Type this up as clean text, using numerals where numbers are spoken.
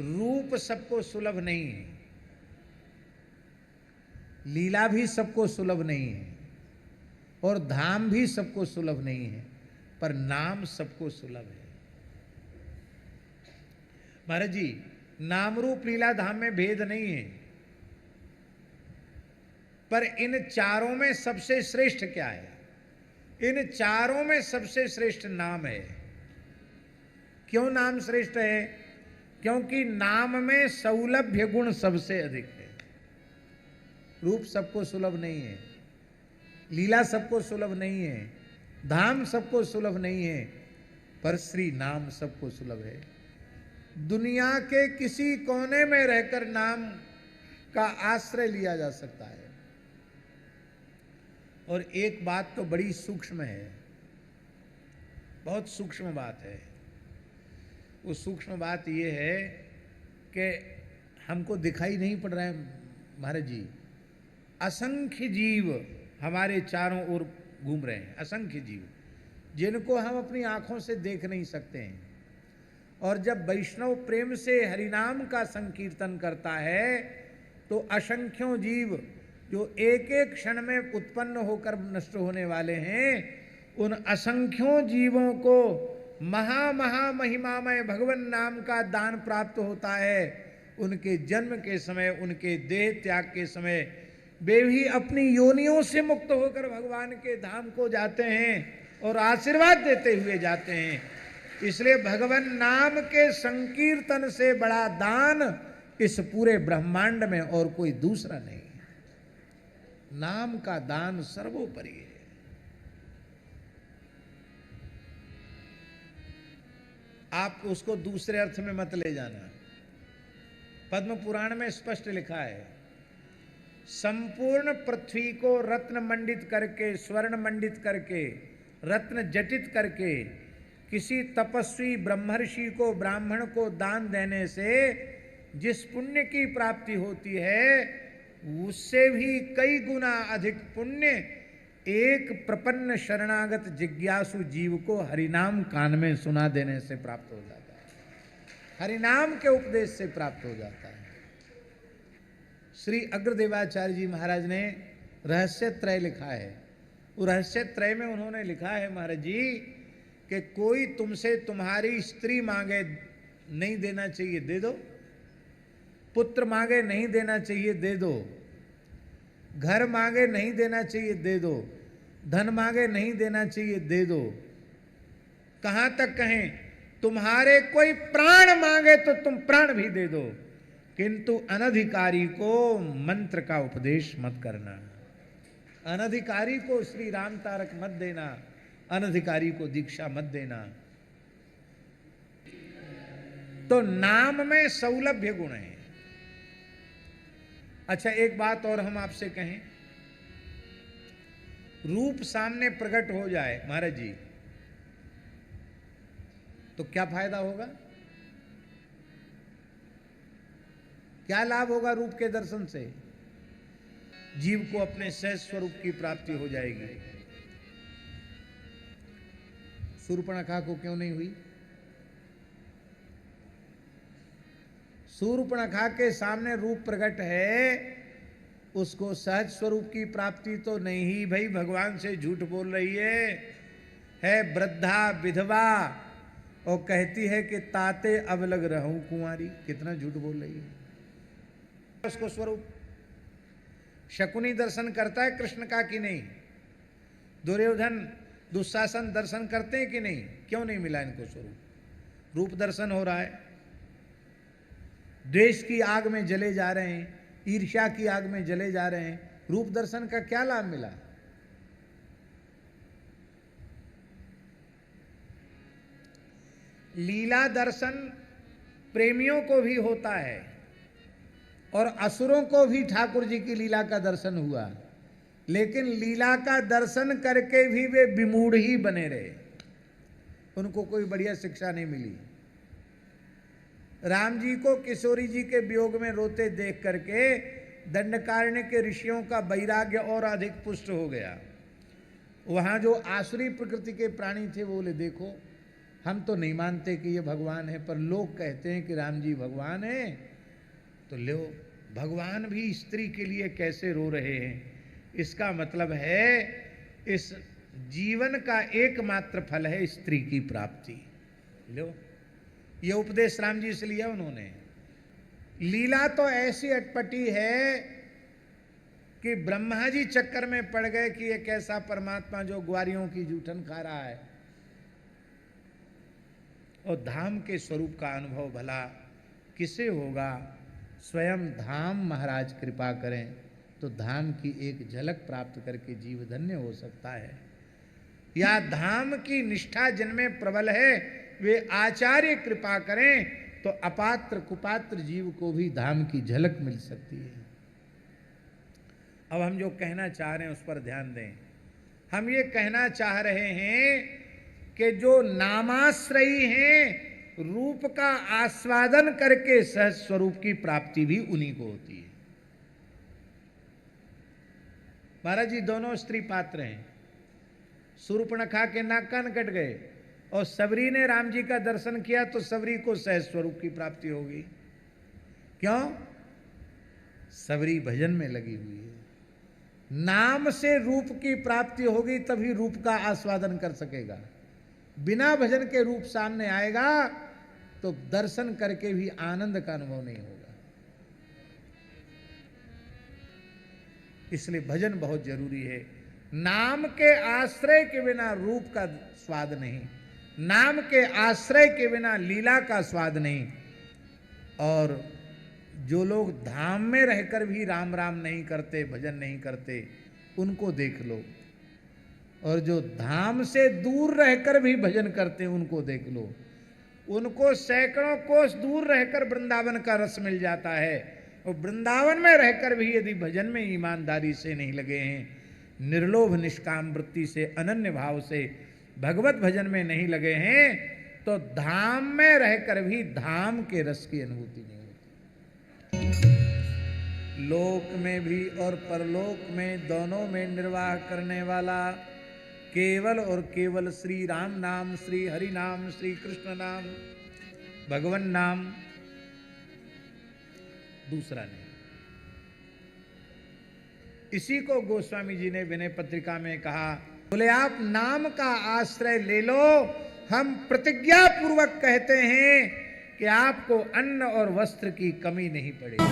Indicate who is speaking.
Speaker 1: रूप सबको सुलभ नहीं है, लीला भी सबको सुलभ नहीं है, और धाम भी सबको सुलभ नहीं है, पर नाम सबको सुलभ है। महाराज जी, नाम रूप लीला धाम में भेद नहीं है, पर इन चारों में सबसे श्रेष्ठ क्या है? इन चारों में सबसे श्रेष्ठ नाम है। क्यों नाम श्रेष्ठ है? क्योंकि नाम में सौलभ्य गुण सबसे अधिक है। रूप सबको सुलभ नहीं है, लीला सबको सुलभ नहीं है, धाम सबको सुलभ नहीं है, पर श्री नाम सबको सुलभ है। दुनिया के किसी कोने में रहकर नाम का आश्रय लिया जा सकता है। और एक बात तो बड़ी सूक्ष्म है, बहुत सूक्ष्म बात है। वो सूक्ष्म बात ये है कि हमको दिखाई नहीं पड़ रहा है महाराज जी, असंख्य जीव हमारे चारों ओर घूम रहे हैं, असंख्य जीव जिनको हम अपनी आंखों से देख नहीं सकते हैं। और जब वैष्णव प्रेम से हरिनाम का संकीर्तन करता है तो असंख्यों जीव जो एक एक क्षण में उत्पन्न होकर नष्ट होने वाले हैं, उन असंख्यों जीवों को महा महिमामय भगवान नाम का दान प्राप्त होता है। उनके जन्म के समय, उनके देह त्याग के समय वे भी अपनी योनियों से मुक्त होकर भगवान के धाम को जाते हैं और आशीर्वाद देते हुए जाते हैं। इसलिए भगवान नाम के संकीर्तन से बड़ा दान इस पूरे ब्रह्मांड में और कोई दूसरा नहीं है। नाम का दान सर्वोपरि है। आप उसको दूसरे अर्थ में मत ले जाना। पद्म पुराण में स्पष्ट लिखा है, संपूर्ण पृथ्वी को रत्न मंडित करके, स्वर्ण मंडित करके, रत्न जटित करके किसी तपस्वी ब्रह्मर्षि को, ब्राह्मण को दान देने से जिस पुण्य की प्राप्ति होती है, उससे भी कई गुना अधिक पुण्य एक प्रपन्न शरणागत जिज्ञासु जीव को हरिनाम कान में सुना देने से प्राप्त हो जाता है, हरिनाम के उपदेश से प्राप्त हो जाता है। श्री अग्रदेवाचार्य जी महाराज ने रहस्य त्रय लिखा है। वो रहस्य त्रय में उन्होंने लिखा है महाराज जी कि कोई तुमसे तुम्हारी स्त्री मांगे, नहीं देना चाहिए दे दो, पुत्र मांगे नहीं देना चाहिए दे दो, घर मांगे नहीं देना चाहिए दे दो, धन मांगे नहीं देना चाहिए दे दो। कहां तक कहें, तुम्हारे कोई प्राण मांगे तो तुम प्राण भी दे दो, किंतु अनधिकारी को मंत्र का उपदेश मत करना, अनधिकारी को श्री राम तारक मत देना, अनधिकारी को दीक्षा मत देना। तो नाम में सौलभ्य गुण है। अच्छा, एक बात और हम आपसे कहें, रूप सामने प्रकट हो जाए महाराज जी तो क्या फायदा होगा, क्या लाभ होगा? रूप के दर्शन से जीव को अपने सहज स्वरूप की प्राप्ति हो जाएगी। शूर्पणखा को क्यों नहीं हुई? शूर्पणखा के सामने रूप प्रकट है, उसको सहज स्वरूप की प्राप्ति तो नहीं ही भाई, भगवान से झूठ बोल रही है वृद्धा विधवा और कहती है कि ताते अब लग रहूं कुंवारी। कितना झूठ बोल रही है। उसको स्वरूप शकुनी दर्शन करता है कृष्ण का कि नहीं? दुर्योधन दुशासन दर्शन करते हैं कि नहीं? क्यों नहीं मिला इनको स्वरूप? रूप दर्शन हो रहा है, द्वेष की आग में जले जा रहे हैं, ईर्ष्या की आग में जले जा रहे हैं, रूप दर्शन का क्या लाभ मिला? लीला दर्शन प्रेमियों को भी होता है और असुरों को भी ठाकुर जी की लीला का दर्शन हुआ, लेकिन लीला का दर्शन करके भी वे विमूढ़ ही बने रहे, उनको कोई बढ़िया शिक्षा नहीं मिली। राम जी को किशोरी जी के वियोग में रोते देख करके दंडकारण्य के ऋषियों का वैराग्य और अधिक पुष्ट हो गया। वहां जो आसुरी प्रकृति के प्राणी थे वो बोले, देखो हम तो नहीं मानते कि ये भगवान है, पर लोग कहते हैं कि राम जी भगवान है। तो लो, भगवान भी स्त्री के लिए कैसे रो रहे हैं। इसका मतलब है इस जीवन का एकमात्र फल है स्त्री की प्राप्ति। लो, ये उपदेश राम जी से लिया उन्होंने। लीला तो ऐसी अटपटी है कि ब्रह्मा जी चक्कर में पड़ गए कि ये कैसा परमात्मा जो ग्वारियों की जूठन खा रहा है। और धाम के स्वरूप का अनुभव भला किसे होगा। स्वयं धाम महाराज कृपा करें तो धाम की एक झलक प्राप्त करके जीव धन्य हो सकता है। या धाम की निष्ठा जिनमें प्रबल है वे आचार्य कृपा करें तो अपात्र कुपात्र जीव को भी धाम की झलक मिल सकती है। अब हम जो कहना चाह रहे हैं उस पर ध्यान दें। हम ये कहना चाह रहे हैं कि जो नामाश्रयी हैं रूप का आस्वादन करके सहज स्वरूप की प्राप्ति भी उन्हीं को होती है। महाराज जी दोनों स्त्री पात्र हैं। शूर्पणखा के नाक कान कट गए और सबरी ने राम जी का दर्शन किया तो सबरी को सहज स्वरूप की प्राप्ति होगी। क्यों? सबरी भजन में लगी हुई है। नाम से रूप की प्राप्ति होगी तभी रूप का आस्वादन कर सकेगा। बिना भजन के रूप सामने आएगा तो दर्शन करके भी आनंद का अनुभव नहीं होगा। इसलिए भजन बहुत जरूरी है। नाम के आश्रय के बिना रूप का स्वाद नहीं, नाम के आश्रय के बिना लीला का स्वाद नहीं। और जो लोग धाम में रहकर भी राम राम नहीं करते, भजन नहीं करते, उनको देख लो। और जो धाम से दूर रहकर भी भजन करते हैं उनको देख लो। उनको सैकड़ों कोस दूर रहकर वृंदावन का रस मिल जाता है। और वृंदावन में रहकर भी यदि भजन में ईमानदारी से नहीं लगे हैं, निर्लोभ निष्काम वृत्ति से, अनन्य भाव से भगवत भजन में नहीं लगे हैं, तो धाम में रहकर भी धाम के रस की अनुभूति नहीं होती। लोक में भी और परलोक में दोनों में निर्वाह करने वाला केवल और केवल श्री राम नाम, श्री हरि नाम, श्री कृष्ण नाम, भगवन नाम, दूसरा नहीं। इसी को गोस्वामी जी ने विनय पत्रिका में कहा, बोले आप नाम का आश्रय ले लो। हम प्रतिज्ञा पूर्वक कहते हैं कि आपको अन्न और वस्त्र की कमी नहीं पड़ेगी।